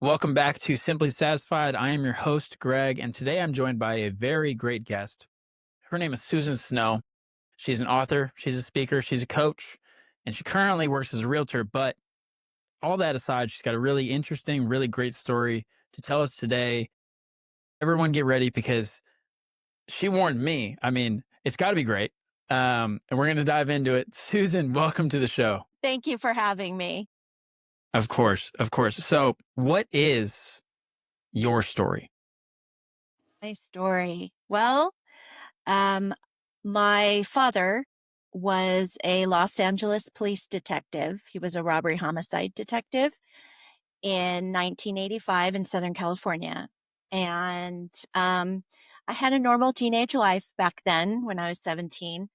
Welcome back to Simply Satisfied. I am your host, Greg, and today I'm joined by a very great guest. Her name is Susan Snow. She's an author, she's a speaker, she's a coach, and she currently works as a realtor. But all that aside, she's got a really interesting, really great story to tell us today. Everyone get ready because she warned me. I mean, it's got to be great. And we're going to dive into it. Susan, welcome to the show. Thank you for having me. Of course, of course. So, what is your story? My story. Well, um, my father was a Los Angeles police detective. He was a robbery homicide detective in 1985 in Southern California. And I had a normal teenage life back then when I was 17.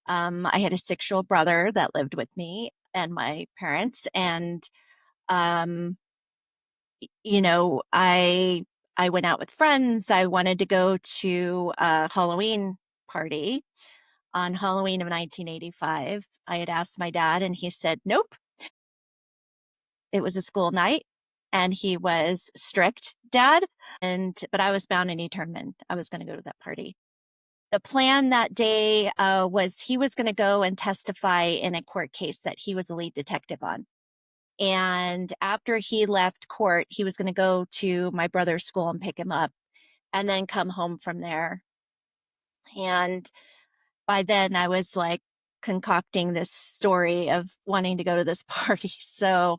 I had a 6-year-old brother that lived with me and my parents. And um, I went out with friends. I wanted to go to a Halloween party on Halloween of 1985. I had asked my dad and he said, nope, it was a school night and he was strict, dad. But I was bound and determined I was going to go to that party. The plan that day was he was going to go and testify in a court case that he was a lead detective on. And after he left court, he was going to go to my brother's school and pick him up and then come home from there. And by then I was like concocting this story of wanting to go to this party. So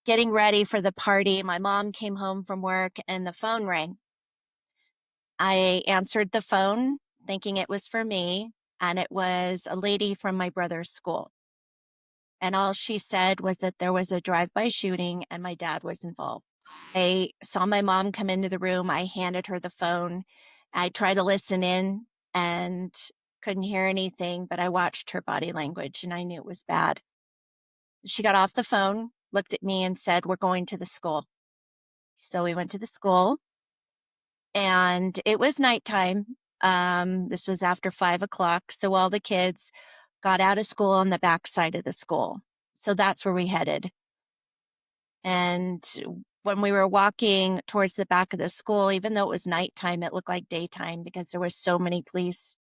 getting ready for the party, my mom came home from work and the phone rang. I answered the phone thinking it was for me, and it was a lady from my brother's school. And all she said was that there was a drive-by shooting and my dad was involved. I saw my mom come into the room. I handed her the phone. I tried to listen in and couldn't hear anything, but I watched her body language and I knew it was bad. She got off the phone, looked at me and said, "We're going to the school." So we went to the school and it was nighttime. This was after 5 o'clock. So all the kids got out of school on the back side of the school. So that's where we headed. And when we were walking towards the back of the school, even though it was nighttime, it looked like daytime because there were so many police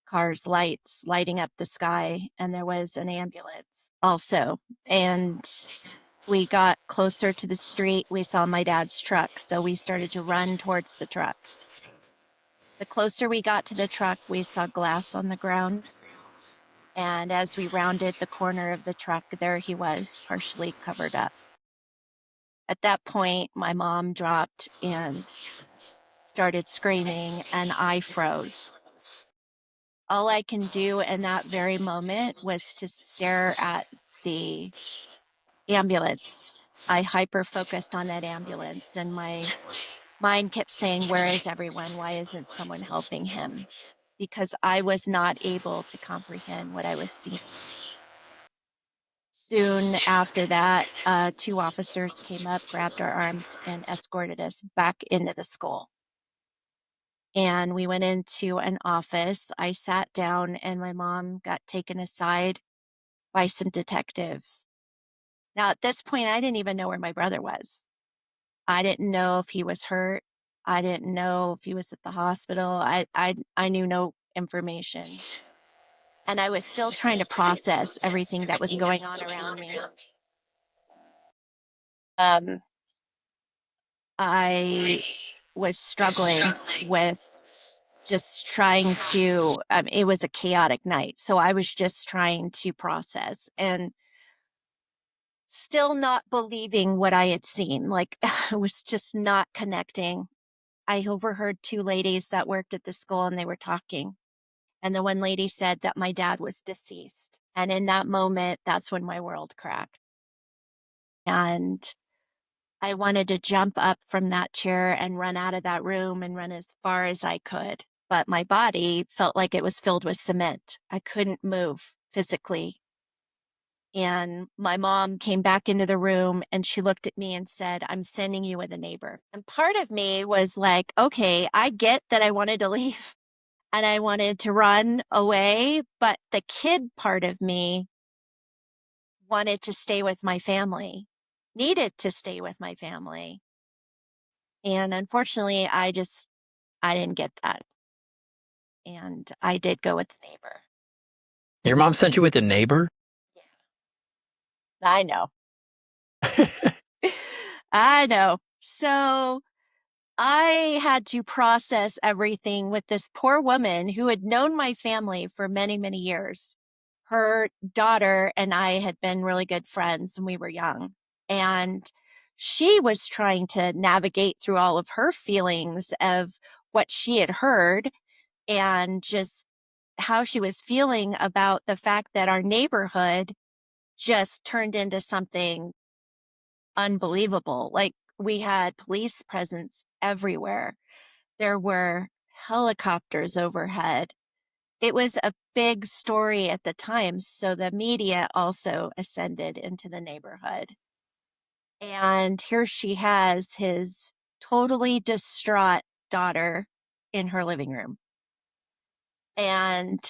cars, lights lighting up the sky, and there was an ambulance also. And we got closer to the street, we saw my dad's truck, so we started to run towards the truck. The closer we got to the truck, we saw glass on the ground. And as we rounded the corner of the truck, there he was, partially covered up. At that point, my mom dropped and started screaming, and I froze. All I can do in that very moment was to stare at the ambulance. I hyper focused on that ambulance, and my mind kept saying, "Where is everyone? Why isn't someone helping him?" Because I was not able to comprehend what I was seeing. Soon after that, 2 officers came up, grabbed our arms, and escorted us back into the school. And we went into an office. I sat down, and my mom got taken aside by some detectives. Now, at this point, I didn't even know where my brother was. I didn't know if he was hurt. I didn't know if he was at the hospital. I knew no information. And I was still trying to process everything that was going on around me. Um, I was struggling with just trying to, it was a chaotic night. So I was just trying to process and still not believing what I had seen. Like, I was just not connecting. I overheard 2 ladies that worked at the school and they were talking. And the one lady said that my dad was deceased. And in that moment, that's when my world cracked. And I wanted to jump up from that chair and run out of that room and run as far as I could. But my body felt like it was filled with cement. I couldn't move physically. And my mom came back into the room and she looked at me and said, "I'm sending you with a neighbor." And part of me was like, okay, I get that I wanted to leave and I wanted to run away. But the kid part of me wanted to stay with my family, needed to stay with my family. And unfortunately, I didn't get that. And I did go with the neighbor. Your mom sent you with a neighbor? Yeah, I know. I know. So I had to process everything with this poor woman who had known my family for many, many years. Her daughter and I had been really good friends when we were young. And she was trying to navigate through all of her feelings of what she had heard and just how she was feeling about the fact that our neighborhood just turned into something unbelievable. Like we had police presence everywhere. There were helicopters overhead. It was a big story at the time. So the media also ascended into the neighborhood. And here she has his totally distraught daughter in her living room. And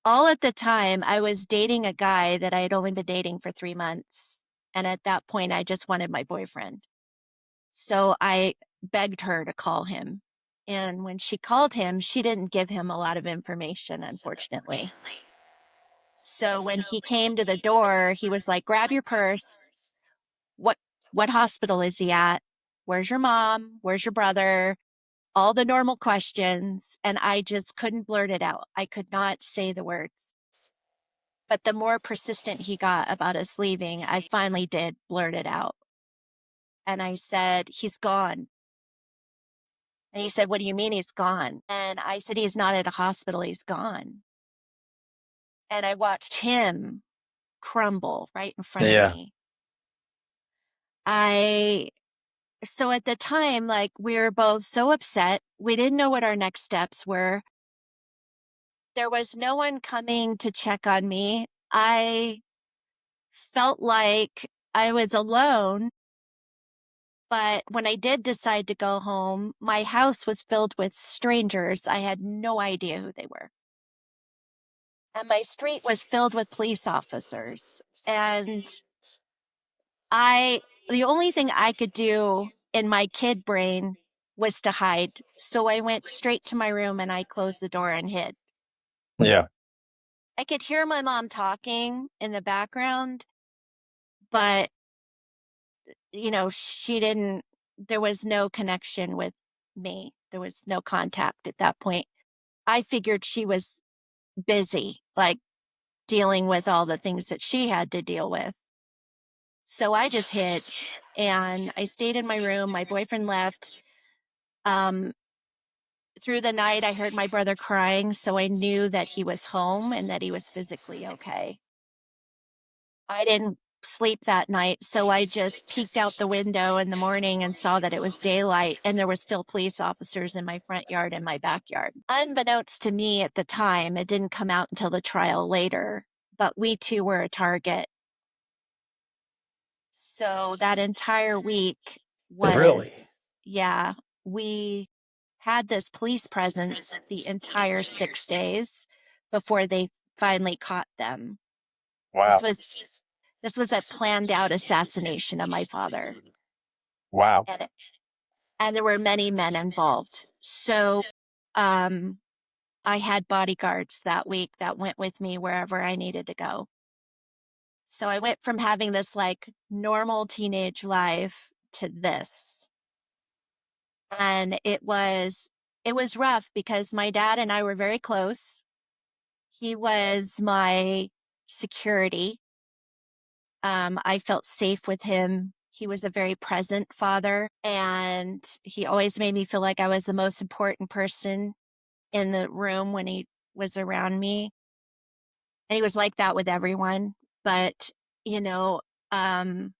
all at the time, I was dating a guy that I had only been dating for 3 months. And at that point, I just wanted my boyfriend. So I begged her to call him. And when she called him, she didn't give him a lot of information, unfortunately. So when he came to the door, he was like, "Grab your purse. What what hospital is he at? Where's your mom? Where's your brother?" All the normal questions, and I just couldn't blurt it out. I could not say the words. But the more persistent he got about us leaving, I finally did blurt it out. And I said, "He's gone." And he said, "What do you mean he's gone?" And I said, "He's not at a hospital, he's gone." And I watched him crumble right in front of Yeah. me. I so at the time, like we were both so upset. We didn't know what our next steps were. There was no one coming to check on me. I felt like I was alone. But when I did decide to go home, my house was filled with strangers. I had no idea who they were. And my street was filled with police officers. And the only thing I could do in my kid brain was to hide. So I went straight to my room and I closed the door and hid. Yeah. I could hear my mom talking in the background, but there was no connection with me. There was no contact at that point. I figured she was busy, like dealing with all the things that she had to deal with. So I just hid and I stayed in my room. My boyfriend left. Um, Through the night, I heard my brother crying. So I knew that he was home and that he was physically okay. I didn't sleep that night. So I just peeked out the window in the morning and saw that it was daylight and there were still police officers in my front yard and my backyard. Unbeknownst to me at the time, it didn't come out until the trial later, but we too were a target. So that entire week Really? yeah, we had this police presence the entire 6 days before they finally caught them. This Wow. was this was a planned out assassination of my father. Wow. And there were many men involved. So um I had bodyguards that week that went with me wherever I needed to go. So I went from having this like normal teenage life to this. And it was rough because my dad and I were very close. He was my security. I felt safe with him. He was a very present father, and he always made me feel like I was the most important person in the room when he was around me. And he was like that with everyone. But, you know, um,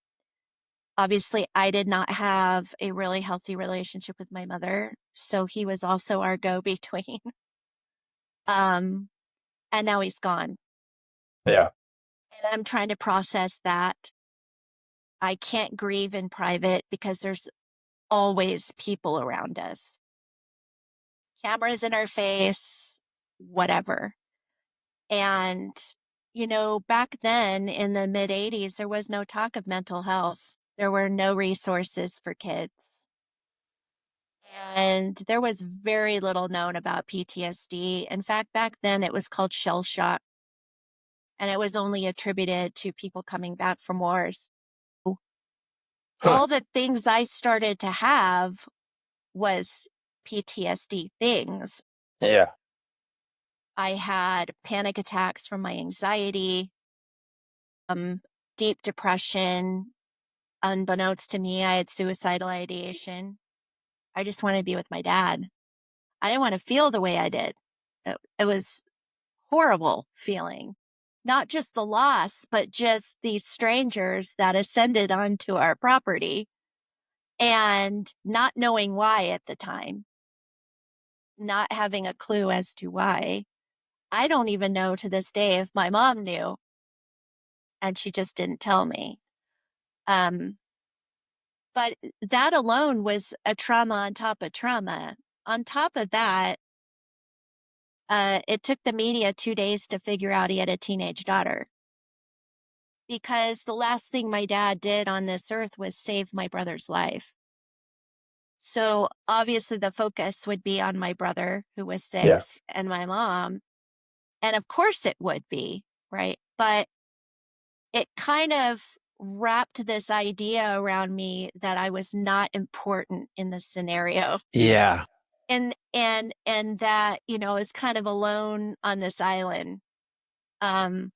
obviously, I did not have a really healthy relationship with my mother. So he was also our go between. Um, and now he's gone. Yeah. And I'm trying to process that. I can't grieve in private because there's always people around us, cameras in our face, whatever. And, back then in the mid 80s, there was no talk of mental health. There were no resources for kids. And there was very little known about PTSD. In fact, back then it was called shell shock, and it was only attributed to people coming back from wars. Huh. All the things I started to have was PTSD things. Yeah. I had panic attacks from my anxiety, um, deep depression. Unbeknownst to me, I had suicidal ideation. I just wanted to be with my dad. I didn't want to feel the way I did. It was horrible feeling. Not just the loss, but just these strangers that ascended onto our property and not knowing why at the time, not having a clue as to why. I don't even know to this day if my mom knew, and she just didn't tell me. Um, but that alone was a trauma on top of trauma. On top of that, it took the media 2 days to figure out he had a teenage daughter, because the last thing my dad did on this earth was save my brother's life. So obviously the focus would be on my brother, who was Yeah. 6, and my mom. And of course it would be, right? But it kind of wrapped this idea around me that I was not important in the scenario. Yeah. And that, is kind of alone on this island. Um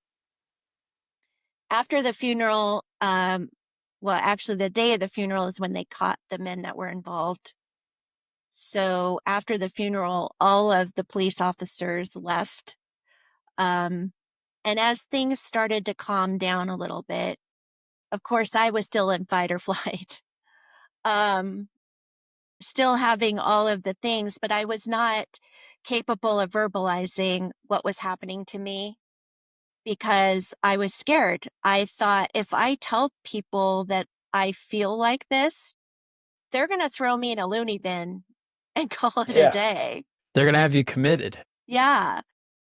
After the funeral, well, actually the day of the funeral is when they caught the men that were involved. So after the funeral, all of the police officers left. Um, and as things started to calm down a little bit, of course, I was still in fight or flight, um, still having all of the things, but I was not capable of verbalizing what was happening to me because I was scared. I thought, if I tell people that I feel like this, they're going to throw me in a loony bin and call it a Yeah. day. They're gonna have you committed. Yeah.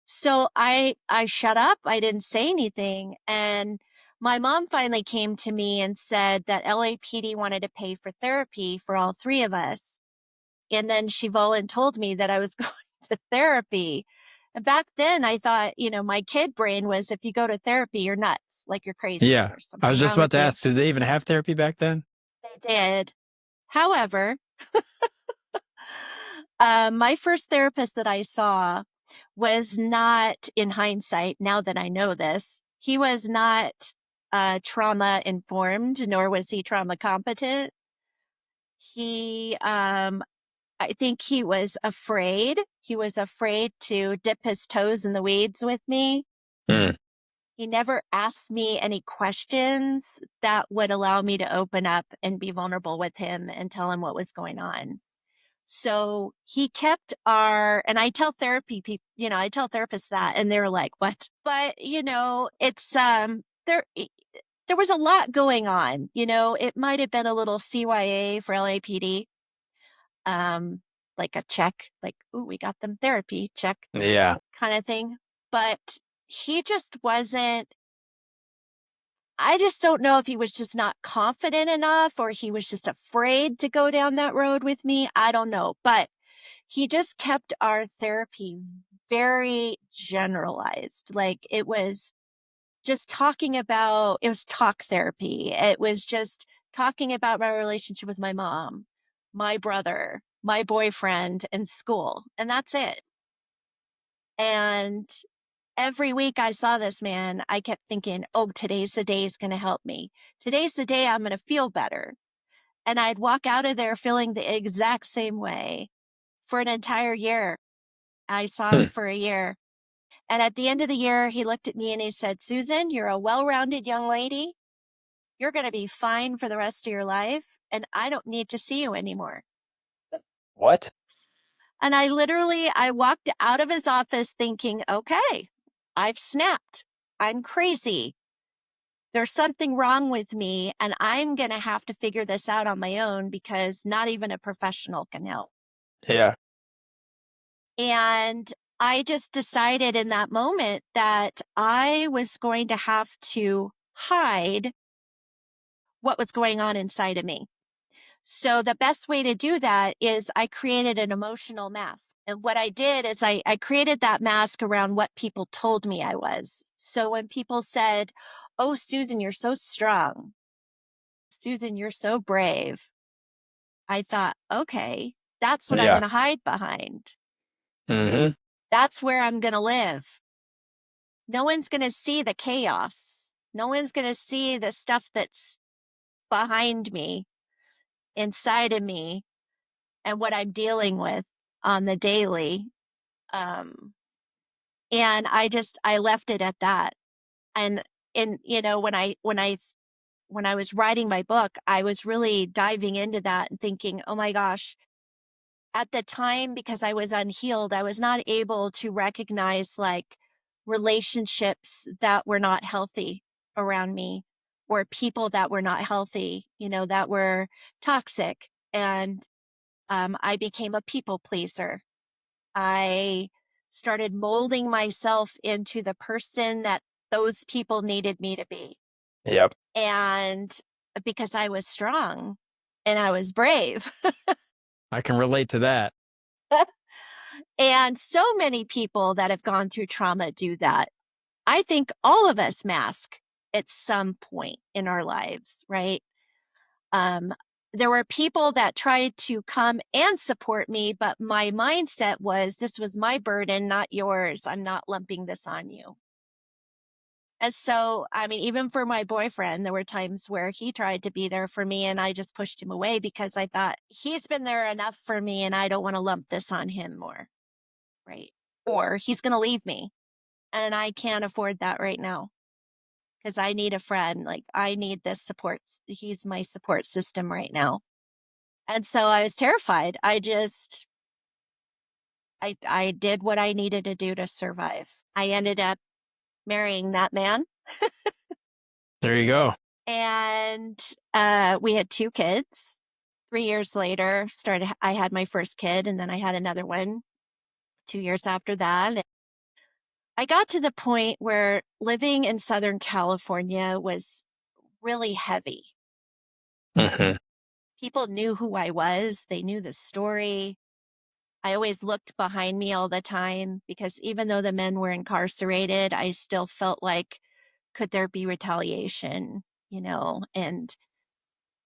So I shut up. I didn't say anything. And my mom finally came to me and said that LAPD wanted to pay for therapy for all three of us. And then she voluntold me that I was going to therapy. And back then I thought, my kid brain was, if you go to therapy, you're nuts, like you're crazy. Yeah. There's I something was just wrong about with to you. ask, did they even have therapy back then? They did. However, my first therapist that I saw was not, in hindsight, now that I know this, he was not trauma informed, nor was he trauma competent. I think he was afraid. He was afraid to dip his toes in the weeds with me. Mm. He never asked me any questions that would allow me to open up and be vulnerable with him and tell him what was going on. So he kept and I tell therapy people, I tell therapists that, and they're like, what? But, it's, there was a lot going on, it might've been a little CYA for LAPD, um, like a check, like, ooh, we got them therapy check Yeah. kind of thing. But he just wasn't, I just don't know if he was just not confident enough or he was just afraid to go down that road with me. I don't know. But he just kept our therapy very generalized. Like, it was just it was talk therapy. It was just talking about my relationship with my mom, my brother, my boyfriend, and school. And that's it. And every week I saw this man, I kept thinking, oh, today's the day he's going to help me. Today's the day I'm going to feel better. And I'd walk out of there feeling the exact same way for an entire year. I saw him Hmm. for a year. And at the end of the year, he looked at me and he said, Susan, you're a well rounded young lady. You're going to be fine for the rest of your life. And I don't need to see you anymore. What? And I walked out of his office thinking, okay, I've snapped. I'm crazy. There's something wrong with me. And I'm going to have to figure this out on my own because not even a professional can help. Yeah. And I just decided in that moment that I was going to have to hide what was going on inside of me. So the best way to do that is I created an emotional mask. And what I did is I created that mask around what people told me I was. So when people said, "Oh, Susan, you're so strong. Susan, you're so brave." I thought, okay, that's what I'm Yeah. going to hide behind. Mm-hmm. That's where I'm going to live. No one's going to see the chaos. No one's going to see the stuff that's behind me, inside of me, and what I'm dealing with on the daily. Um, and I left it at that. And when I was writing my book, I was really diving into that and thinking, oh my gosh, at the time, because I was unhealed, I was not able to recognize like relationships that were not healthy around me, or people that were not healthy, that were toxic. And I became a people pleaser. I started molding myself into the person that those people needed me to be. Yep. And because I was strong and I was brave. I can relate to that. And so many people that have gone through trauma do that. I think all of us mask at some point in our lives, right? Um, there were people that tried to come and support me, but my mindset was this was my burden, not yours. I'm not lumping this on you. And so, I mean, even for my boyfriend, there were times where he tried to be there for me and I just pushed him away because I thought he's been there enough for me and I don't want to lump this on him more. Right. Or he's going to leave me and I can't afford that right now because I need a friend. Like I need this support. He's my support system right now. And so I was terrified. I did what I needed to do to survive. I ended up marrying that man There you go. and we had 2 kids. 3 years later, I had my first kid and then I had another one 2 years after that. I got to the point where living in Southern California was really heavy. Mm-hmm. People knew who I was, they knew the story. I always looked behind me all the time because even though the men were incarcerated, I still felt like, could there be retaliation? You know,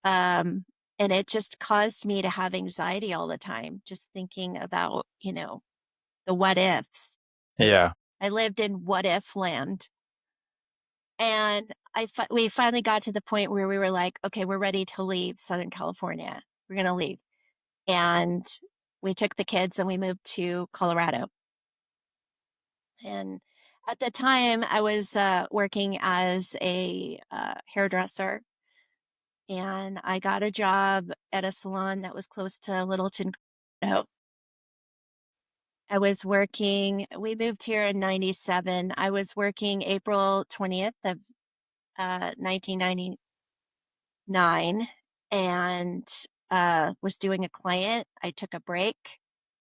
um, and it just caused me to have anxiety all the time, just thinking about, the what ifs. Yeah. I lived in what if land. And we finally got to the point where we were like, okay, we're ready to leave Southern California. We're going to leave. And we took the kids and we moved to Colorado. And at the time, I was working as a hairdresser, and I got a job at a salon that was close to Littleton, Colorado. We moved here in 97. I was working April 20th of 1999 and was doing a client. I took a break,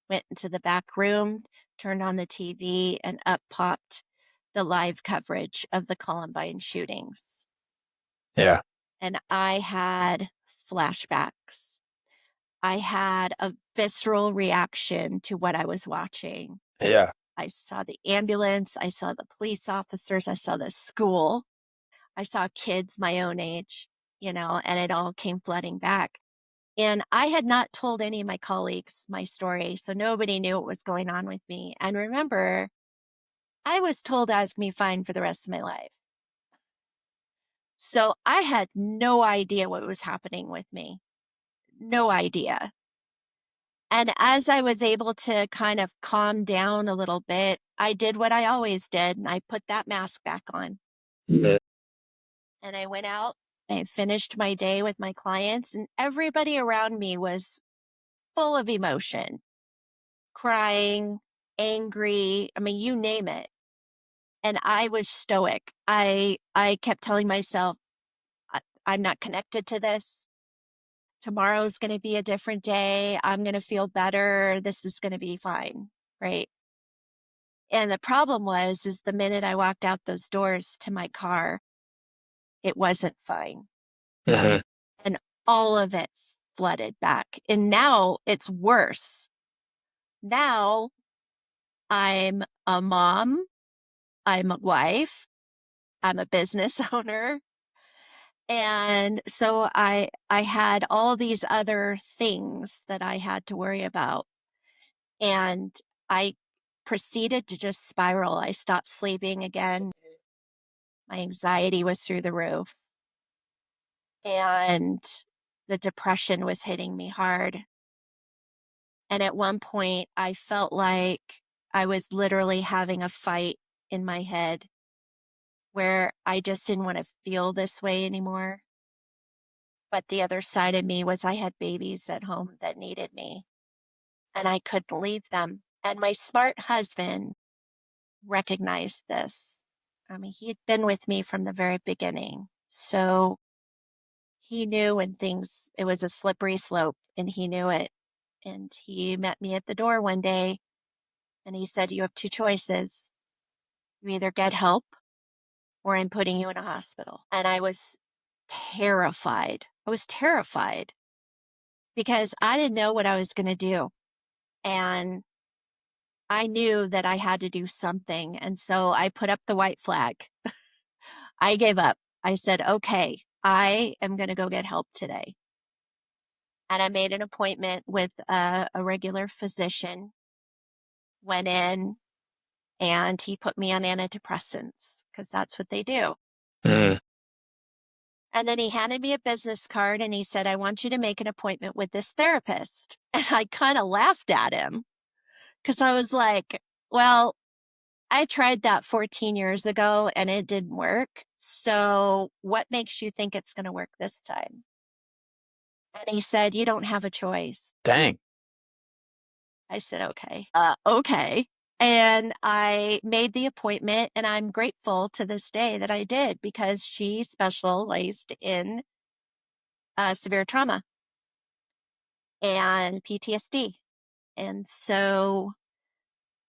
went into the back room, turned on the TV, and up popped the live coverage of the Columbine shootings. Yeah. And I had flashbacks. I had a visceral reaction to what I was watching. Yeah. I saw the ambulance, I saw the police officers, I saw the school, I saw kids my own age, and it all came flooding back. And I had not told any of my colleagues my story, so nobody knew what was going on with me. And remember, I was told I was going to be fine for the rest of my life. So I had no idea what was happening with me. No idea. And as I was able to kind of calm down a little bit, I did what I always did, and I put that mask back on. Yeah. And I went out, I finished my day with my clients, and everybody around me was full of emotion, crying, angry, I mean, you name it. And I was stoic. I kept telling myself, I'm not connected to this. Tomorrow's going to be a different day. I'm going to feel better. This is going to be fine. Right. And the problem is the minute I walked out those doors to my car, it wasn't fine. Mm-hmm. And all of it flooded back. And now it's worse. Now I'm a mom, I'm a wife, I'm a business owner. And so I had all these other things that I had to worry about. And I proceeded to just spiral. I stopped sleeping again. My anxiety was through the roof. And the depression was hitting me hard. And at one point, I felt like I was literally having a fight in my head where I just didn't want to feel this way anymore. But the other side of me was I had babies at home that needed me, and I couldn't leave them. And my smart husband recognized this. I mean, he had been with me from the very beginning. So he knew when it was a slippery slope, and he knew it. And he met me at the door one day and he said, "You have two choices. You either get help or I'm putting you in a hospital." And I was terrified. I was terrified because I didn't know what I was going to do. And I knew that I had to do something. And so I put up the white flag. I gave up. I said, okay, I am going to go get help today. And I made an appointment with a regular physician, went in, and he put me on antidepressants because that's what they do. Mm. And then he handed me a business card and he said, "I want you to make an appointment with this therapist." And I kind of laughed at him because I was like, well, I tried that 14 years ago and it didn't work. So what makes you think it's going to work this time? And he said, "You don't have a choice." Dang. I said, okay, okay. And I made the appointment, and I'm grateful to this day that I did because she specialized in severe trauma and PTSD. And so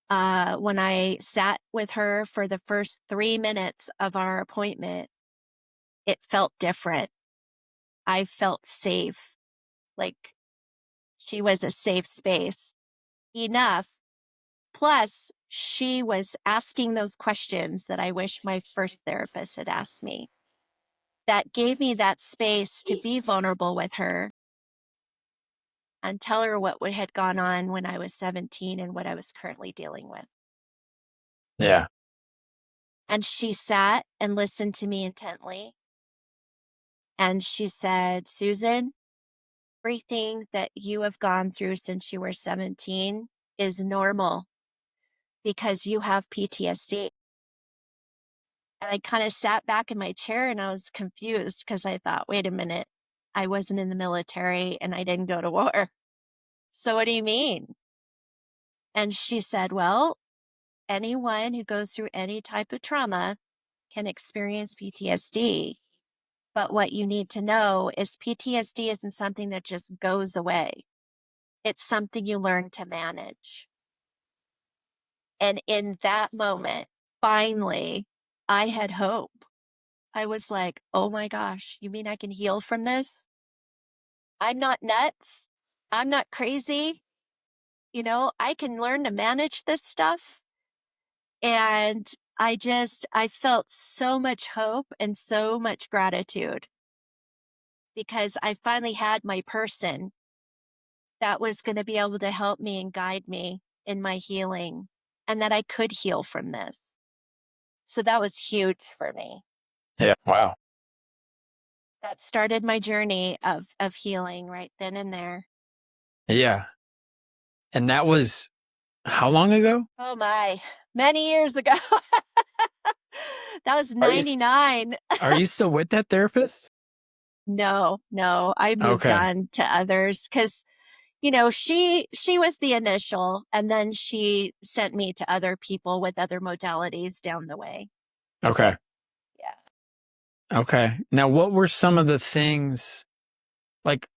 when I sat with her for the first 3 minutes of our appointment, it felt different. I felt safe, like she was a safe space enough. Plus, she was asking those questions that I wish my first therapist had asked me. That gave me that space to be vulnerable with her and tell her what had gone on when I was 17 and what I was currently dealing with. Yeah. And she sat and listened to me intently. And she said, "Susan, everything that you have gone through since you were 17 is normal because you have PTSD." And I kind of sat back in my chair and I was confused because I thought, wait a minute, I wasn't in the military and I didn't go to war. So what do you mean? And she said, "Well, anyone who goes through any type of trauma can experience PTSD. But what you need to know is PTSD isn't something that just goes away. It's something you learn to manage." And in that moment, finally, I had hope. I was like, oh my gosh, you mean I can heal from this? I'm not nuts. I'm not crazy. I can learn to manage this stuff. And I felt so much hope and so much gratitude because I finally had my person that was going to be able to help me and guide me in my healing and that I could heal from this. So that was huge for me. Yeah. Wow. That started my journey of healing right then and there. Yeah. And that was how long ago? Oh my, many years ago. That was Are you 99. are you still with that therapist? No, I moved Okay. on to others because she was the initial, and then she sent me to other people with other modalities down the way. Okay. Yeah. Okay. Now, what were some of the things, like,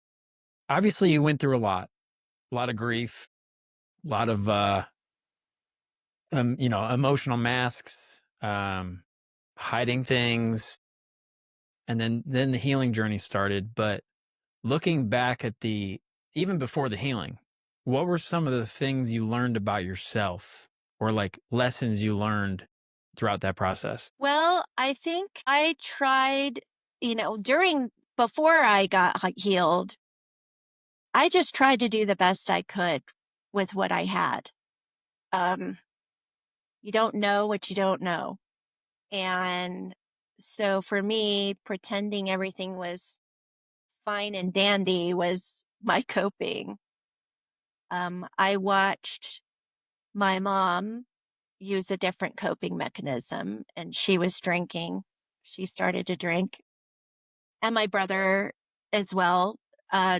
obviously you went through a lot of grief, a lot of, emotional masks, hiding things, and then the healing journey started. But looking back at even before the healing, what were some of the things you learned about yourself or like lessons you learned throughout that process? Well, I think I tried, before I got healed, I just tried to do the best I could with what I had. Um, you don't know what you don't know. And so for me, pretending everything was fine and dandy was my coping. I watched my mom use a different coping mechanism, and she was drinking. She started to drink. And my brother as well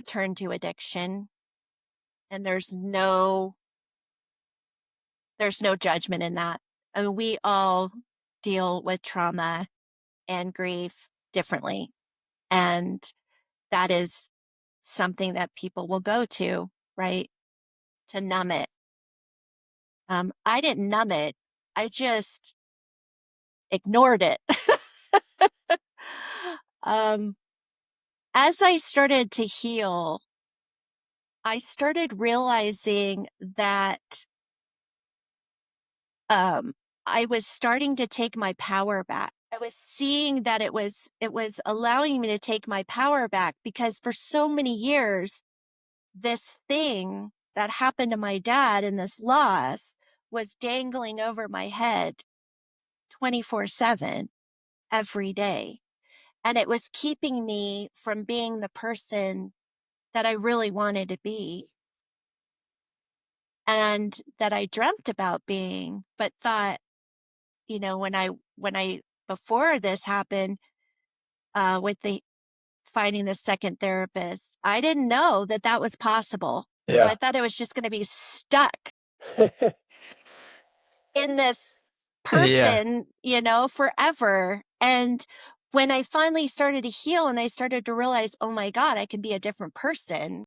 turned to addiction. And there's no judgment in that. I mean, we all deal with trauma and grief differently. And that is something that people will go to, right? To numb it. I didn't numb it. I just ignored it. um, as I started to heal, I started realizing that um, I was starting to take my power back. I was seeing that it was allowing me to take my power back, because for so many years, this thing that happened to my dad and this loss was dangling over my head 24/7 every day. And it was keeping me from being the person that I really wanted to be and that I dreamt about being, but thought, when I before this happened, with the finding the second therapist, I didn't know that that was possible. So I Yeah. thought I was just going to be stuck in this Yeah. person, forever. And when I finally started to heal and I started to realize, oh my God, I can be a different person.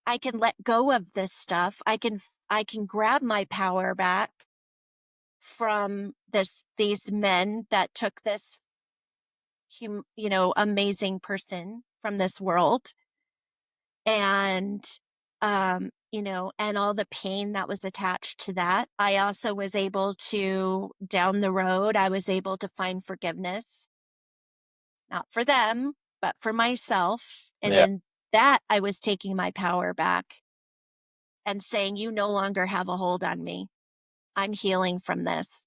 I can let go of this stuff. I can grab my power back from these men that took this amazing person from this world. And and all the pain that was attached to that. I also was able to, down the road, I was able to find forgiveness, not for them, but for myself. And Yeah. in that, I was taking my power back and saying, you no longer have a hold on me. I'm healing from this,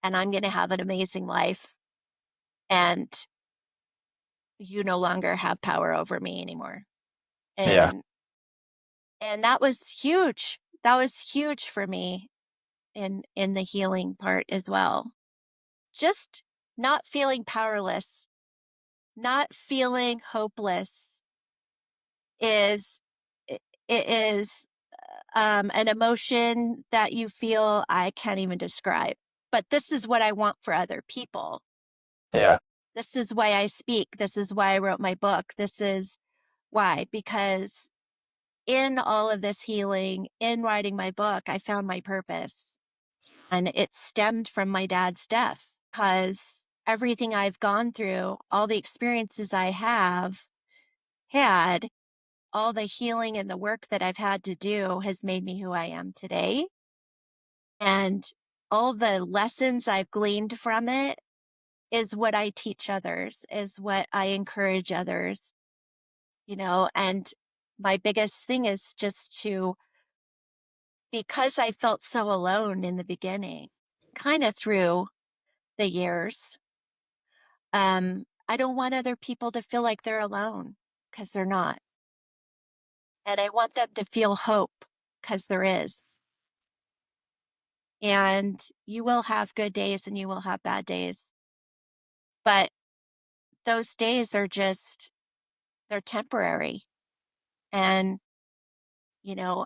and I'm going to have an amazing life. And you no longer have power over me anymore. Yeah. And that was huge. That was huge for me in the healing part as well. Just not feeling powerless, not feeling hopeless is it is an emotion that you feel I can't even describe. But this is what I want for other people. Yeah. This is why I speak. This is why I wrote my book. This is why, because in all of this healing, in writing my book, I found my purpose. And it stemmed from my dad's death, because everything I've gone through, all the experiences I have had, all the healing and the work that I've had to do has made me who I am today. And all the lessons I've gleaned from it is what I teach others, is what I encourage others, and my biggest thing is just because I felt so alone in the beginning, kind of through the years. I don't want other people to feel like they're alone, because they're not. And I want them to feel hope, because there is. And you will have good days and you will have bad days. But those days they're temporary. And,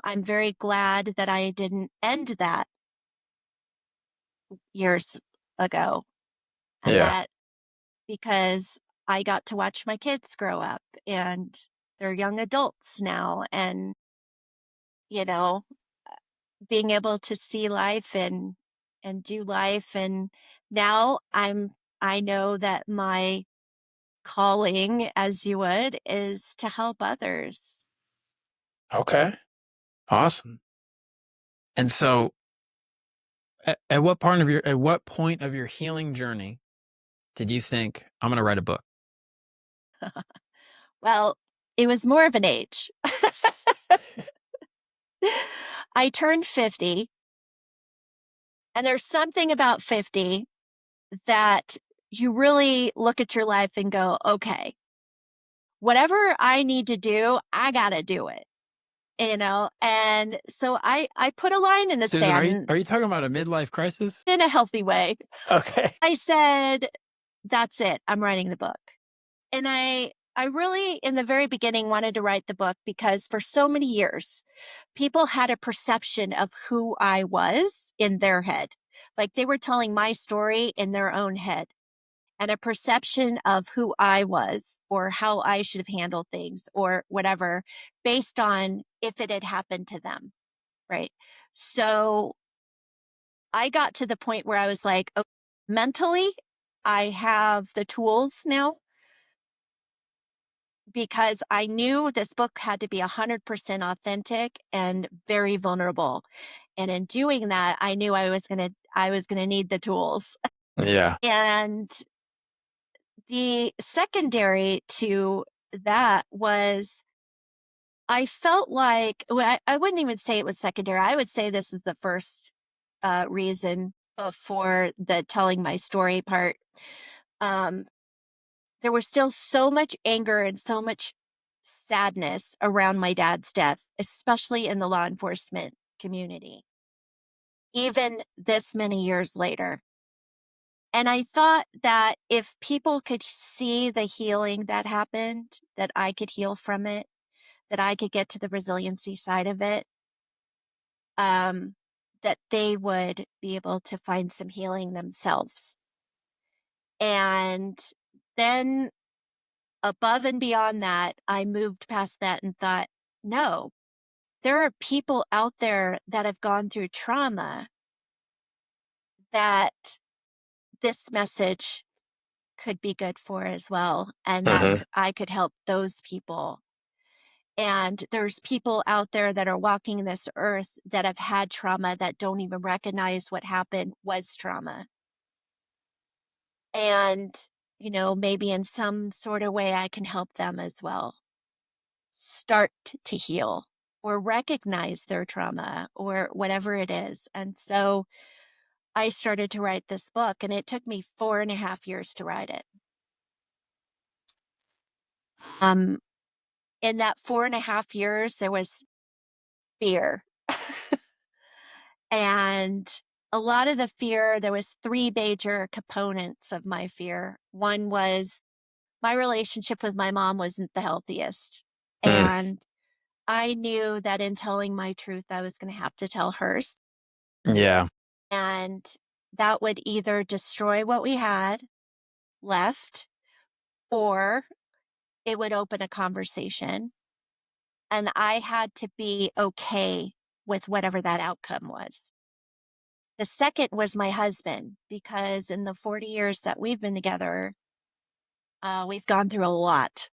I'm very glad that I didn't end that years ago. And Yeah. that, because I got to watch my kids grow up, and they're young adults now. And, you know, being able to see life and do life. And now I know that my calling, as you would, is to help others. Okay. Awesome. And so at what point of your healing journey did you think, I'm going to write a book? Well, it was more of an age. I turned 50, and there's something about 50 that you really look at your life and go, okay, whatever I need to do, I got to do it. And so I put a line in the Susan, sand are you talking about a midlife crisis? in a healthy way. Okay. I said, that's it. I'm writing the book. And I really, in the very beginning, wanted to write the book because for so many years, people had a perception of who I was in their head. Like they were telling my story in their own head, and a perception of who I was or how I should have handled things or whatever based on if it had happened to them. Right. So I got to the point where I was like, "Oh, mentally, I have the tools now because I knew this book had to be 100% authentic and very vulnerable. And in doing that, I knew I was going to need the tools. Yeah. And the secondary to that was I felt like, well, I wouldn't even say it was secondary. I would say this is the first reason for the telling my story part. Um, there was still so much anger and so much sadness around my dad's death, especially in the law enforcement community, even this many years later. And I thought that if people could see the healing that happened, that I could heal from it, that I could get to the resiliency side of it, um, that they would be able to find some healing themselves. And then above and beyond that, I moved past that and thought, no, there are people out there that have gone through trauma that this message could be good for as well. And that Hmm. I could help those people. And there's people out there that are walking this earth that have had trauma that don't even recognize what happened was trauma. And, maybe in some sort of way I can help them as well start to heal or recognize their trauma or whatever it is. And so I started to write this book, and it took me 4.5 years to write it. Um, in that 4.5 years, there was fear. And a lot of the fear, there was three major components of my fear. One was my relationship with my mom wasn't the healthiest. Mm. And I knew that in telling my truth, I was going to have to tell hers. Yeah. And that would either destroy what we had left or it would open a conversation. And I had to be okay with whatever that outcome was. The second was my husband, because in the 40 years that we've been together, we've gone through a lot,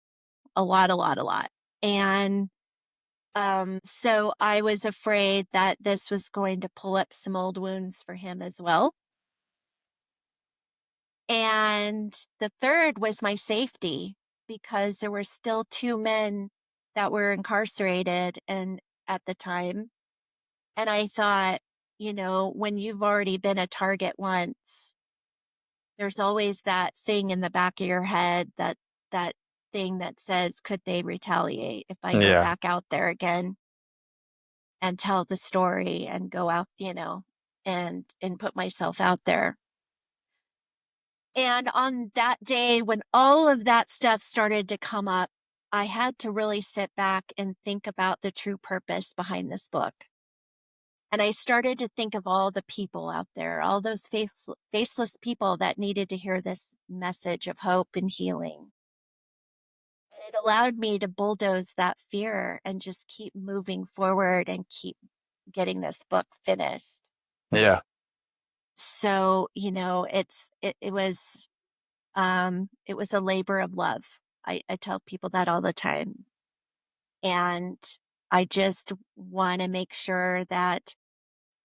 a lot, a lot, a lot. And so I was afraid that this was going to pull up some old wounds for him as well. And the third was my safety, because there were still two men that were incarcerated and at the time. And I thought, when you've already been a target once, there's always that thing in the back of your head, that thing that says, could they retaliate if I go Yeah. back out there again and tell the story and go out, and put myself out there. And on that day, when all of that stuff started to come up, I had to really sit back and think about the true purpose behind this book. And I started to think of all the people out there, all those faceless people that needed to hear this message of hope and healing. And it allowed me to bulldoze that fear and just keep moving forward and keep getting this book finished. Yeah. So, it was It was a labor of love. I tell people that all the time. And I just want to make sure that,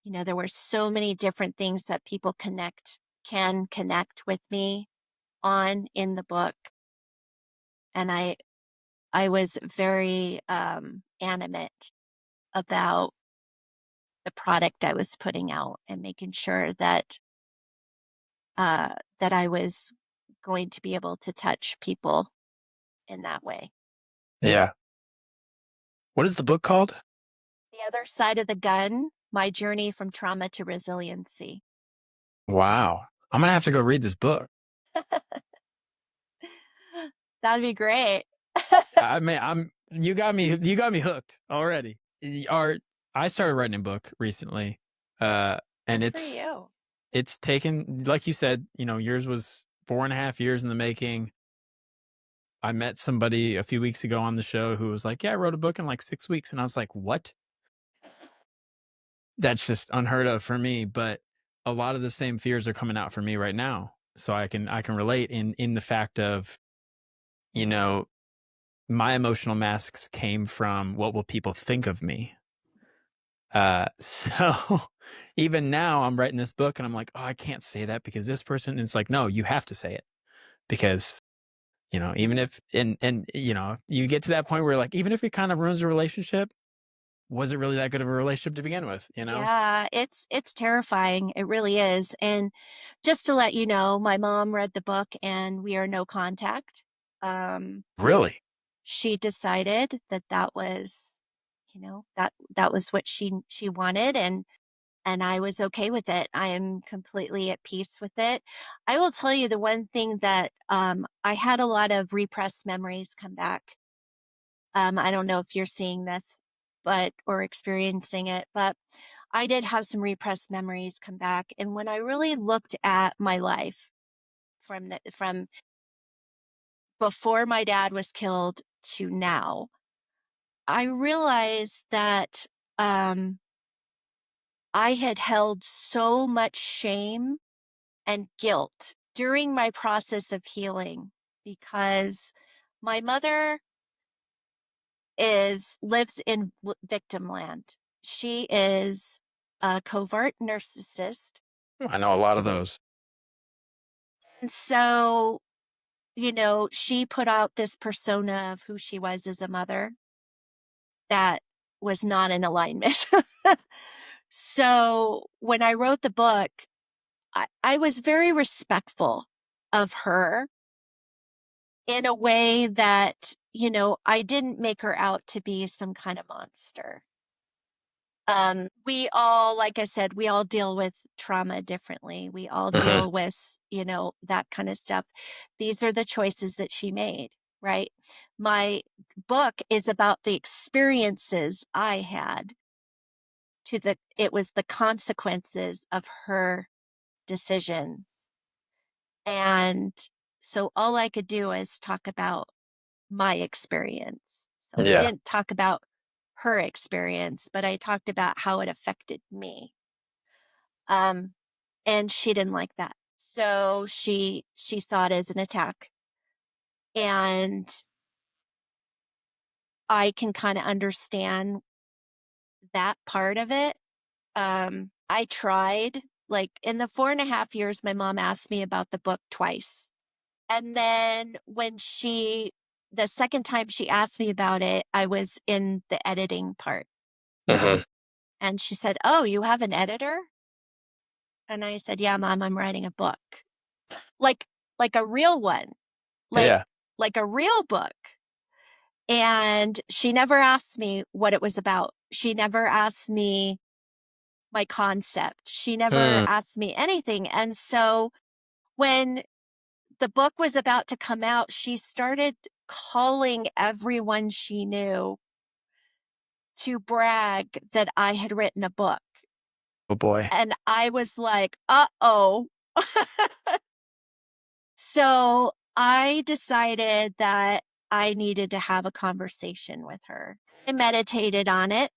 there were so many different things that people can connect with me on in the book. And I was very animate about the product I was putting out and making sure that that I was going to be able to touch people in that way. Yeah. What is the book called? The Other Side of the Gun: My Journey from Trauma to Resiliency. Wow. I'm going to have to go read this book. That'd be great. I mean, you got me hooked already. I started writing a book recently. And Good for you. it's taken, like you said, yours was 4.5 years in the making. I met somebody a few weeks ago on the show who was like, yeah, I wrote a book in like 6 weeks. And I was like, what? That's just unheard of for me. But a lot of the same fears are coming out for me right now. So I can relate in the fact of, you know, my emotional masks came from what will people think of me. So even now I'm writing this book and I'm like, oh, I can't say that because this person, and it's like, no, you have to say it because, even if, and, you get to that point where like, even if it kind of ruins a relationship, was it really that good of a relationship to begin with? Yeah, it's terrifying. It really is. And just to let you know, my mom read the book and we are no contact. Um, Really? she decided that that was, that was what she wanted, and I was okay with it. I am completely at peace with it. I will tell you the one thing that I had a lot of repressed memories come back. I don't know if you're seeing this, or experiencing it, but I did have some repressed memories come back. And when I really looked at my life from before my dad was killed to now, I realized that I had held so much shame and guilt during my process of healing because my mother lives in victim land. She is a covert narcissist. I know a lot of those. And so, she put out this persona of who she was as a mother that was not in alignment. So when I wrote the book, I was very respectful of her in a way that, I didn't make her out to be some kind of monster. We all, like I said, we all deal with trauma differently. We all Mhm. deal with, that kind of stuff. These are the choices that she made, right? My book is about the experiences I had it was the consequences of her decisions. And so all I could do is talk about my experience. So I Yeah. didn't talk about her experience, but I talked about how it affected me. Um, and she didn't like that. So she saw it as an attack. And I can kind of understand that part of it. I tried, like in the 4.5 years, my mom asked me about the book twice. And then the second time she asked me about it, I was in the editing part. Mhm. And she said, "Oh, you have an editor?" And I said, "Yeah, mom, I'm writing a book." Like like a real one. Like Yeah. like a real book. And she never asked me what it was about. She never asked me my concept. She never Hmm. asked me anything. And so when the book was about to come out, she started calling everyone she knew to brag that I had written a book. Oh boy. And I was like, uh-oh. So I decided that I needed to have a conversation with her. I meditated on it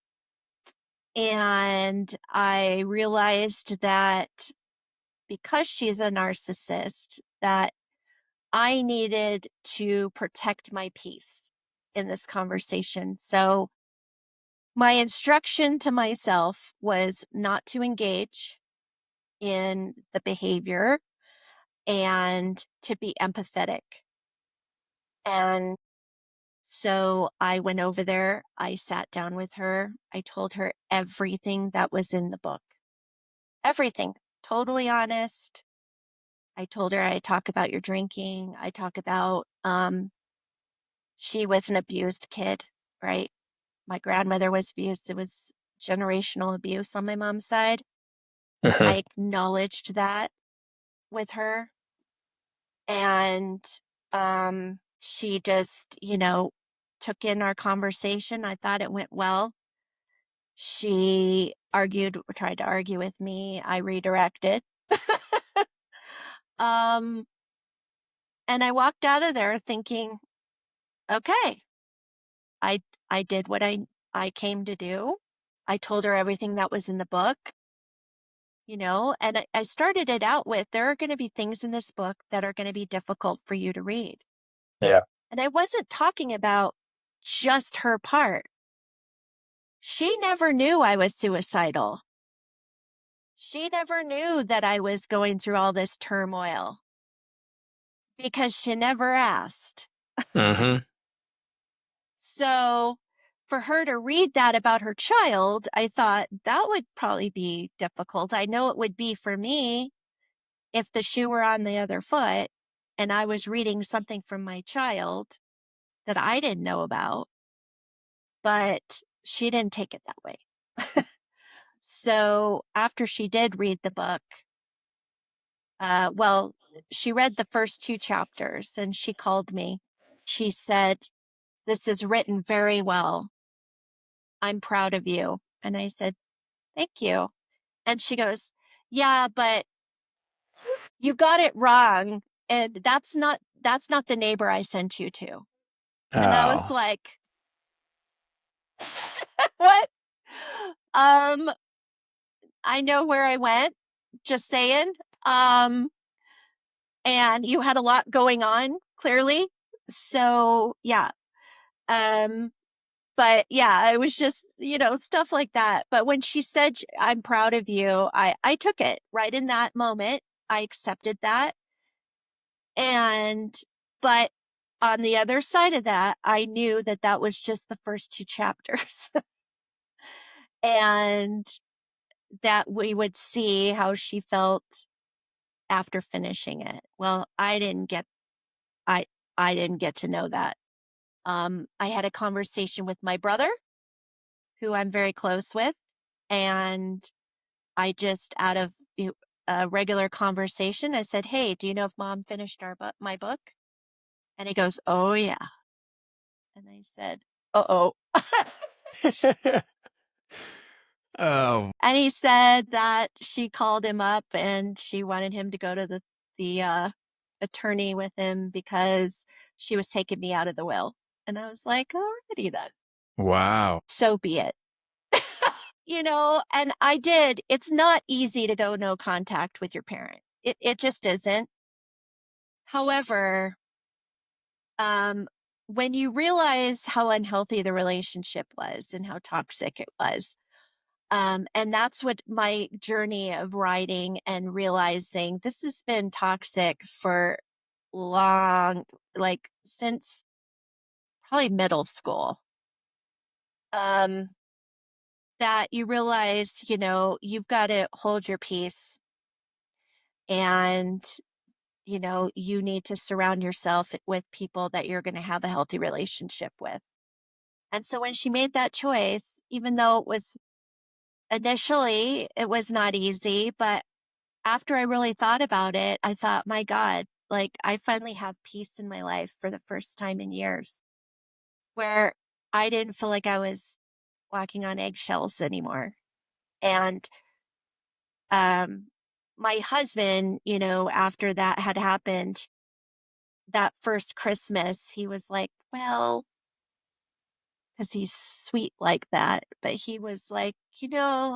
and I realized that because she's a narcissist, that I needed to protect my peace in this conversation. So my instruction to myself was not to engage in the behavior and to be empathetic. And so I went over there, I sat down with her, I told her everything that was in the book. Everything. Totally honest. I told her I talk about your drinking. I talk about she was an abused kid, right? My grandmother was abused. It was generational abuse on my mom's side. I acknowledged that with her. And she just, took in our conversation. I thought it went well. She tried to argue with me. I redirected. um, and I walked out of there thinking, okay, I I did what I came to do. I told her everything that was in the book, and I started it out with, there are going to be things in this book that are going to be difficult for you to read. Yeah. And I wasn't talking about just her part. She never knew I was suicidal. She never knew that I was going through all this turmoil because she never asked. Mm-hmm. So for her to read that about her child, I thought that would probably be difficult. I know it would be for me if the shoe were on the other foot and I was reading something from my child that I didn't know about, but she didn't take it that way. So after she did read the book, well, she read the first 2 chapters and she called me. She said, "This is written very well. I'm proud of you." And I said, "Thank you." And she goes, "Yeah, but you got it wrong. And that's not the neighbor I sent you to." And I was Oh. like, "What?" Um, I know where I went, just saying. Um, and you had a lot going on, clearly. So, yeah. Um, but yeah, it was just, stuff like that. But when she said, "I'm proud of you," I took it right in that moment. I accepted that. But on the other side of that, I knew that that was just the first 2 chapters and that we would see how she felt after finishing it. Well, I I didn't get to know that. I had a conversation with my brother, who I'm very close with, and I just out of a regular conversation, I said, "Hey, do you know if Mom finished my book?" And he goes, "Oh yeah." And I said, "Uh-oh." Oh, And he said that she called him up and she wanted him to go to the attorney with him because she was taking me out of the will. And I was like, "Alrighty then. wow. So be it." And I did. It's not easy to go no contact with your parent. It just isn't. However, um, when you realize how unhealthy the relationship was and how toxic it was, and that's what my journey of writing and realizing this has been toxic for long, like since probably middle school. Um, that you realize, you've got to hold your peace and, you need to surround yourself with people that you're going to have a healthy relationship with. And so when she made that choice, even though it was not easy, but after I really thought about it, I thought, my God, like I finally have peace in my life for the first time in years where I didn't feel like I was walking on eggshells anymore. And um, my husband, after that had happened, that first Christmas, he was like, well, because he's sweet like that, but he was like,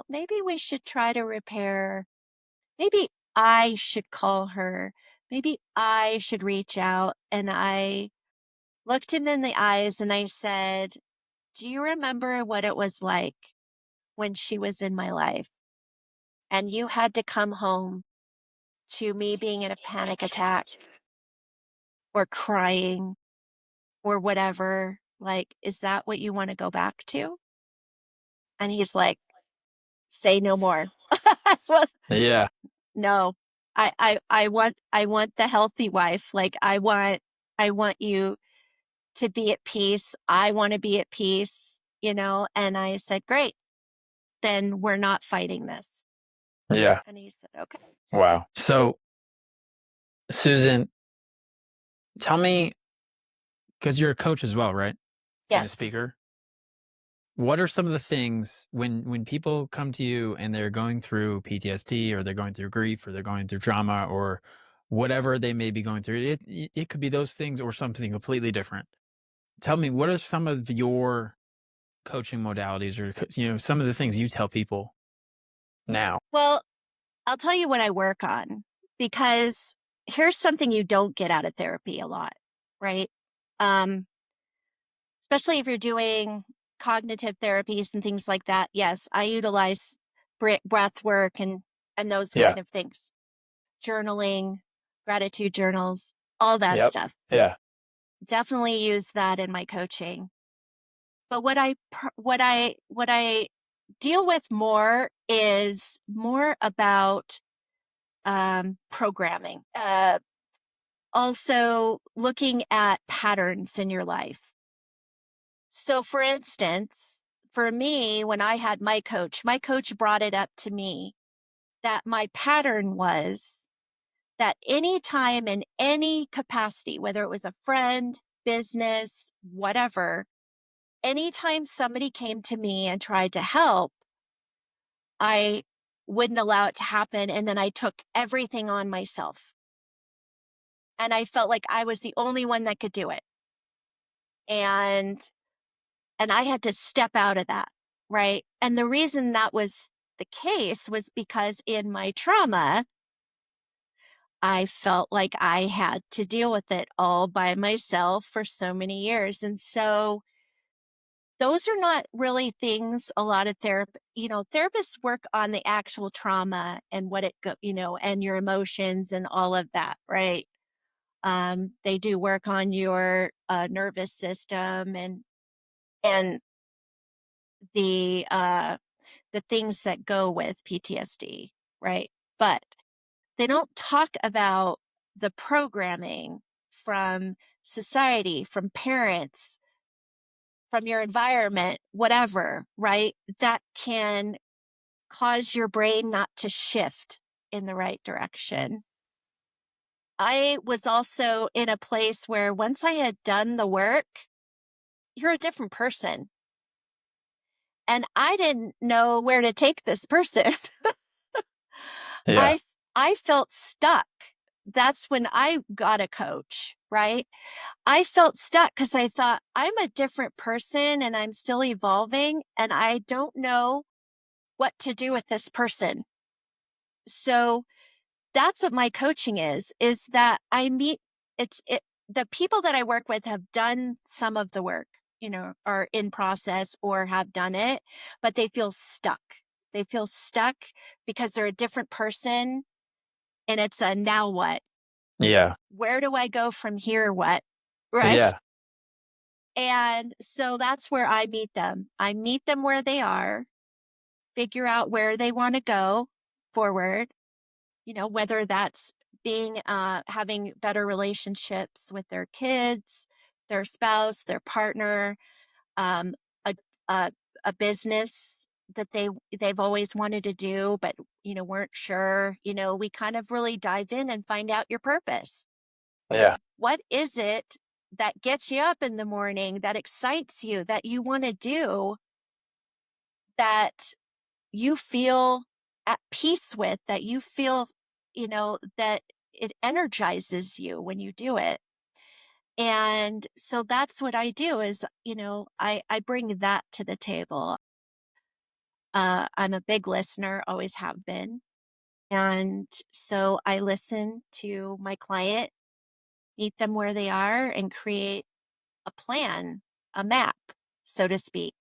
maybe we should try to repair. Maybe I should call her maybe I should reach out. And I looked him in the eyes and I said, do you remember what it was like when she was in my life and you had to come home to me being in a panic attack or crying or whatever? Like, is that what you want to go back to? And he's like, say no more. Well, Yeah. no, I want the healthy wife. Like, I want you to be at peace. I want to be at peace, And I said, great, then we're not fighting this. Yeah. And he said, okay. Wow. So, Susan, tell me, because you're a coach as well, right? And a Yes. speaker. What are some of the things when people come to you and they're going through PTSD or they're going through grief or they're going through trauma or whatever they may be going through? It could be those things or something completely different. Tell me, what are some of your coaching modalities or some of the things you tell people now? Well, I'll tell you what I work on, because here's something you don't get out of therapy a lot, right? Um, Especially if you're doing cognitive therapies and things like that. Yes, I utilize breath work and those Yeah. kind of things. Journaling, gratitude journals, all that Yep. stuff. Yeah. Definitely use that in my coaching. But what I deal with more is more about programming. Also looking at patterns in your life. So, for instance, for me, when I had my coach brought it up to me that my pattern was that anytime in any capacity, whether it was a friend, business, whatever, anytime somebody came to me and tried to help, I wouldn't allow it to happen. And then I took everything on myself. And I felt like I was the only one that could do it. And I had to step out of that, right? And the reason that was the case was because in my trauma, I felt like I had to deal with it all by myself for so many years. And so those are not really things a lot of therapists work on the actual trauma and what and your emotions and all of that, right? They do work on your nervous system and the things that go with PTSD, right? But they don't talk about the programming from society, from parents, from your environment, whatever, right? That can cause your brain not to shift in the right direction. I was also in a place where once I had done the work, you're a different person. And I didn't know where to take this person. Yeah. I I felt stuck. That's when I got a coach, right? I felt stuck because I thought I'm a different person and I'm still evolving and I don't know what to do with this person. So that's what my coaching is that I meet the people that I work with have done some of the work, are in process or have done it, but they feel stuck. They feel stuck because they're a different person. And it's a now what? Yeah. Where do I go from here? What? Right? Yeah. And so that's where I meet them. I meet them where they are, figure out where they want to go forward, whether that's having better relationships with their kids, their spouse, their partner, um, a, a, a business that they've always wanted to do, but, weren't sure, we kind of really dive in and find out your purpose. Yeah. What is it that gets you up in the morning, that excites you, that you want to do, that you feel at peace with, that you feel, that it energizes you when you do it? And so that's what I do is, I bring that to the table. I'm a big listener, always have been. And so I listen to my client, meet them where they are, and create a plan, a map, so to speak.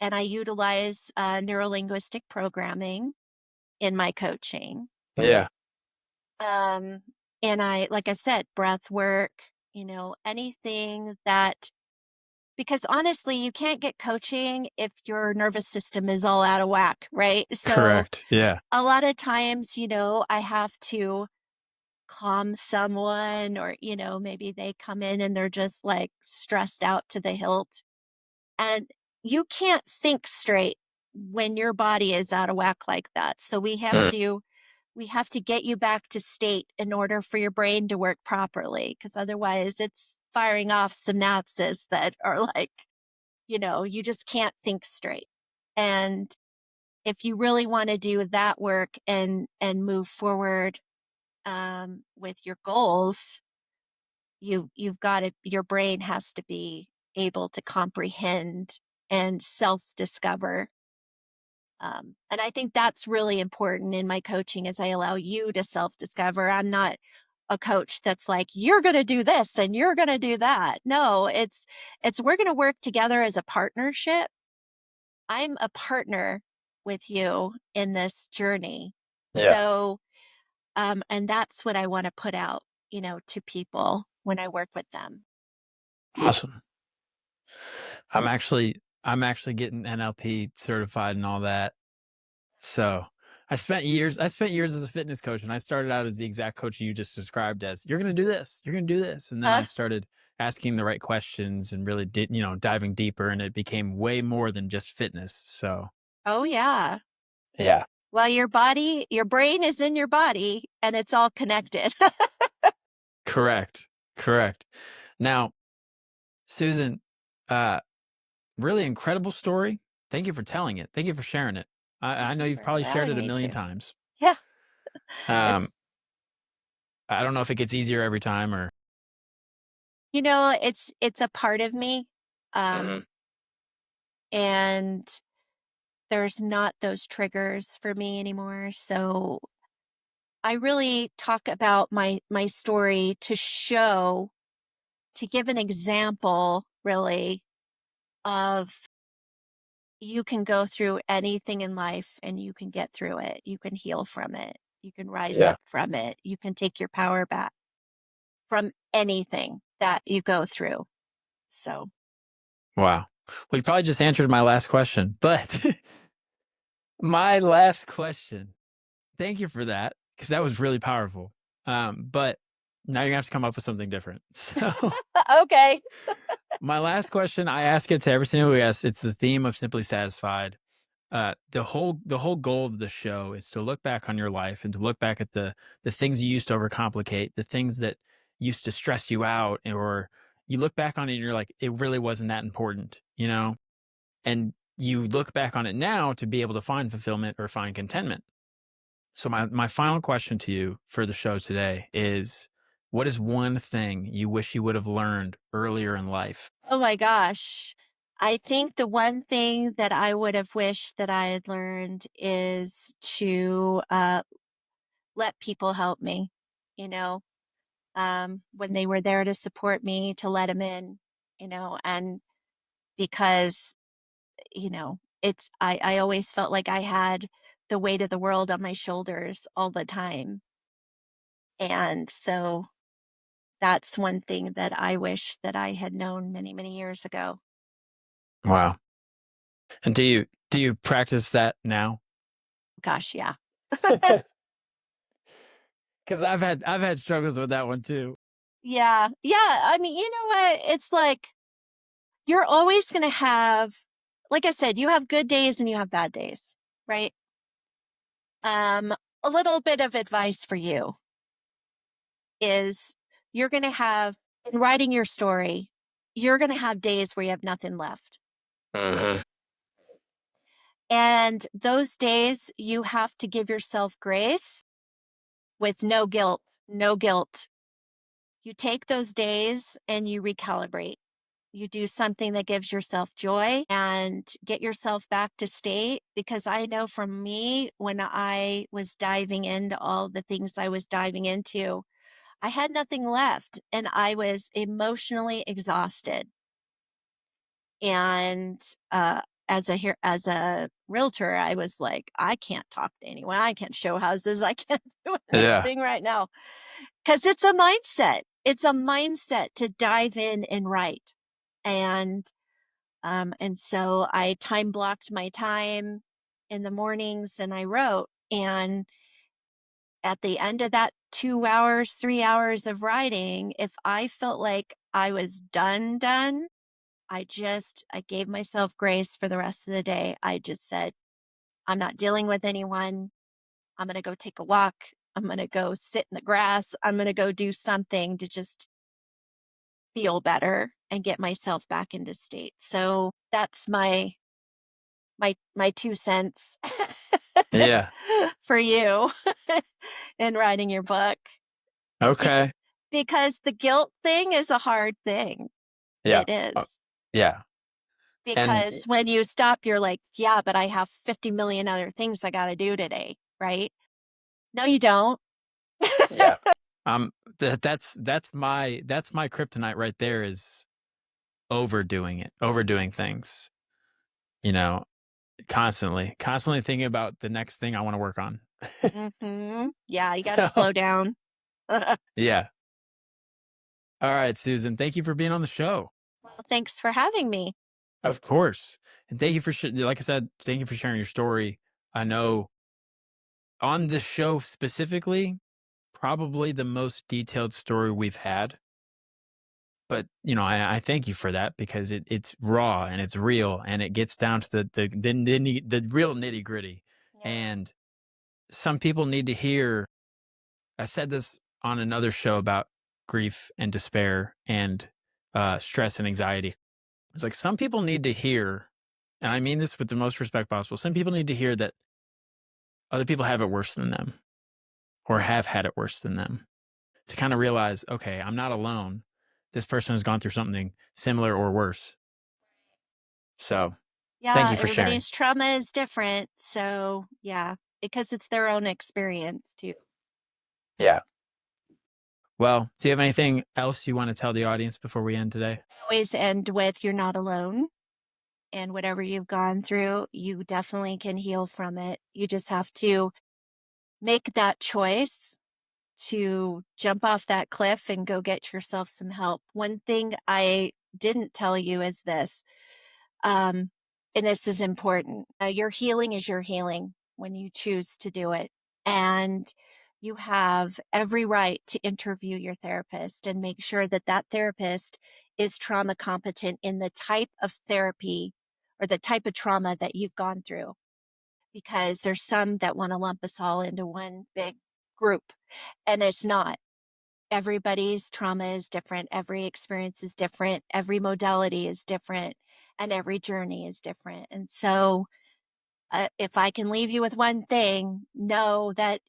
And I utilize neurolinguistic programming in my coaching. Yeah. Um, and like I said, breath work, anything that, because honestly, you can't get coaching if your nervous system is all out of whack, right? So Correct. Yeah. a lot of times, I have to calm someone, or, maybe they come in and they're just like stressed out to the hilt. And you can't think straight when your body is out of whack like that. So Mm. we have to get you back to state in order for your brain to work properly, because otherwise it's firing off synapses that are like, you just can't think straight. And if you really want to do that work and move forward with your goals, you've got to, your brain has to be able to comprehend and self-discover. And I think that's really important in my coaching, as I allow you to self-discover. I'm not a coach that's like, you're going to do this and you're going to do that. No, it's we're going to work together as a partnership. I'm a partner with you in this journey. Yeah. So, and that's what I want to put out, to people when I work with them. Awesome. I'm actually getting NLP certified and all that. So I spent years as a fitness coach, and I started out as the exact coach you just described as, you're going to do this, you're going to do this. And then Uh, I started asking the right questions and really diving deeper, and it became way more than just fitness. So oh, yeah. yeah. Well, your brain is in your body and it's all connected. Correct. Correct. Now, Susan, uh, really incredible story. Thank you for telling it. Thank you for sharing it. I Thank know you you've for probably shared allowing it a me million to. times. Yeah, Um, it's, I don't know if it gets easier every time or. it's a part of me. Um, Mhm. and there's not those triggers for me anymore. So I really talk about my story to show, to give an example really of, you can go through anything in life and you can get through it. You can heal from it. You can rise Yeah. up from it. You can take your power back from anything that you go through. So, Wow. Well, you probably just answered my last question, but my last question. Thank you for that, because that was really powerful. But now you're gonna have to come up with something different. So okay. my last question, I ask it to every single guest. It's the theme of Simply Satisfied. The whole goal of the show is to look back on your life and to look back at the things you used to overcomplicate, the things that used to stress you out, or you look back on it and you're like, it really wasn't that important, and you look back on it now to be able to find fulfillment or find contentment. So my final question to you for the show today is, what is one thing you wish you would have learned earlier in life? Oh my gosh. I think the one thing that I would have wished that I had learned is to let people help me, you know, when they were there to support me, to let them in, and because, I always felt like I had the weight of the world on my shoulders all the time. And so that's one thing that I wish that I had known many, many years ago. Wow. And do you practice that now? Gosh, yeah. Because I've had struggles with that one too. Yeah. Yeah. I mean, you know what? It's like you're always going to have, like I said, you have good days and you have bad days, right? Um, a little bit of advice for you is, you're going to have, in writing your story, you're going to have days where you have nothing left. Hmm. And those days you have to give yourself grace with no guilt, no guilt. You take those days and you recalibrate. You do something that gives yourself joy and get yourself back to state. Because I know for me, when I was diving into all the things I was diving into, I had nothing left and I was emotionally exhausted. And as a realtor, I was like, I can't talk to anyone. I can't show houses. I can't do Yeah. anything right now. Because it's a mindset. It's a mindset to dive in and write. And so I time blocked my time in the mornings and I wrote. And at the end of that 2 hours, 3 hours of writing, if I felt like I was done, I gave myself grace for the rest of the day. I just said, I'm not dealing with anyone. I'm going to go take a walk. I'm going to go sit in the grass. I'm going to go do something to just feel better and get myself back into state. So that's my 2 cents Yeah. for you in writing your book. Be- Okay. because the guilt thing is a hard thing. Yeah. It is. Yeah. And Because when you stop, you're like, yeah, but I have 50 million other things I got to do today, right? No, you don't. yeah. That's my kryptonite right there, is overdoing things, you know, constantly thinking about the next thing I want to work on. Yeah, you got to So, slow down. Well, yeah. All right, Susan, thank you for being on the show. thanks for having me. Of course. And thank you for, like I said, thank you for sharing your story. I know on this show specifically, probably the most detailed story we've had. But, I thank you for that, because it's raw and it's real and it gets down to the real nitty gritty. Yeah. And some people need to hear, I said this on another show about grief and despair and stress and anxiety. It's like, some people need to hear, and I mean this with the most respect possible, some people need to hear that other people have it worse than them, or have had it worse than them, to kind of realize, okay, I'm not alone. This person has gone through something similar or worse. So thank Yeah, you for sharing. everybody's trauma is different. So, yeah, because it's their own experience too. Yeah. Well, do you have anything else you want to tell the audience before we end today? Always end with you're not alone. And whatever you've gone through, you definitely can heal from it. You just have to make that choice to jump off that cliff and go get yourself some help. One thing I didn't tell you is this, and this is important. Your healing is your healing when you choose to do it. And you have every right to interview your therapist and make sure that that therapist is trauma competent in the type of therapy or the type of trauma that you've gone through. Because there's some that want to lump us all into one big group, and it's not. Everybody's trauma is different. Every experience is different. Every modality is different. And every journey is different. And so, if I can leave you with one thing, know that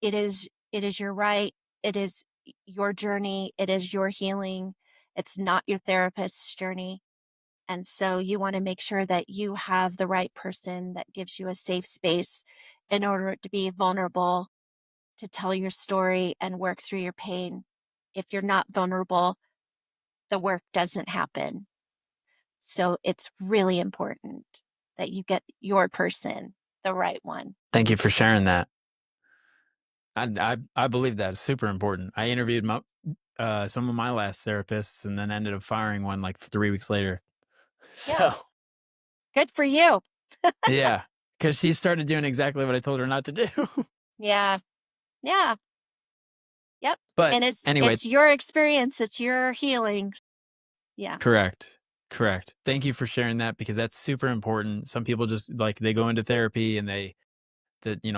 it is your right. It is your journey. It is your healing. It's not your therapist's journey. And so you want to make sure that you have the right person that gives you a safe space in order to be vulnerable, to tell your story and work through your pain. If you're not vulnerable, the work doesn't happen. So it's really important that you get your person, the right one. Thank you for sharing that. I believe that is super important. I interviewed some of my last therapists, and then ended up firing one like 3 weeks later. Yeah. So Good for you. yeah, because she started doing exactly what I told her not to do. Yeah. Yeah. Yep. But And it's anyway, it's your experience, it's your healing. Yeah. correct. Thank you for sharing that, because that's super important. Some people just, like, they go into therapy and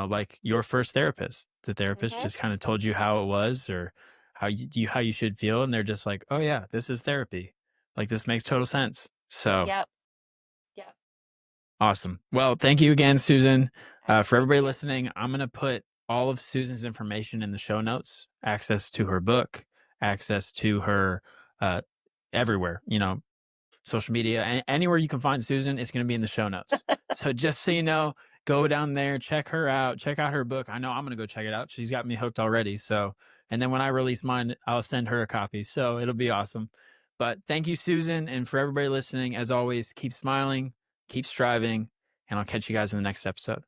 like your first therapist, the therapist Mhm. just kind of told you how it was, or how you should feel, and they're just like, oh yeah, this is therapy. Like, this makes total sense. So Yep. Yep. awesome. Well, thank you again, Susan. All right. For Thank everybody you. listening, I'm going to put all of Susan's information in the show notes, access to her book, access to her, everywhere, social media, and anywhere you can find Susan, it's going to be in the show notes. So just so you know, go down there, check her out, check out her book. I know I'm going to go check it out. She's got me hooked already. So, and then when I release mine, I'll send her a copy. So it'll be awesome. But thank you, Susan. And for everybody listening, as always, keep smiling, keep striving, and I'll catch you guys in the next episode.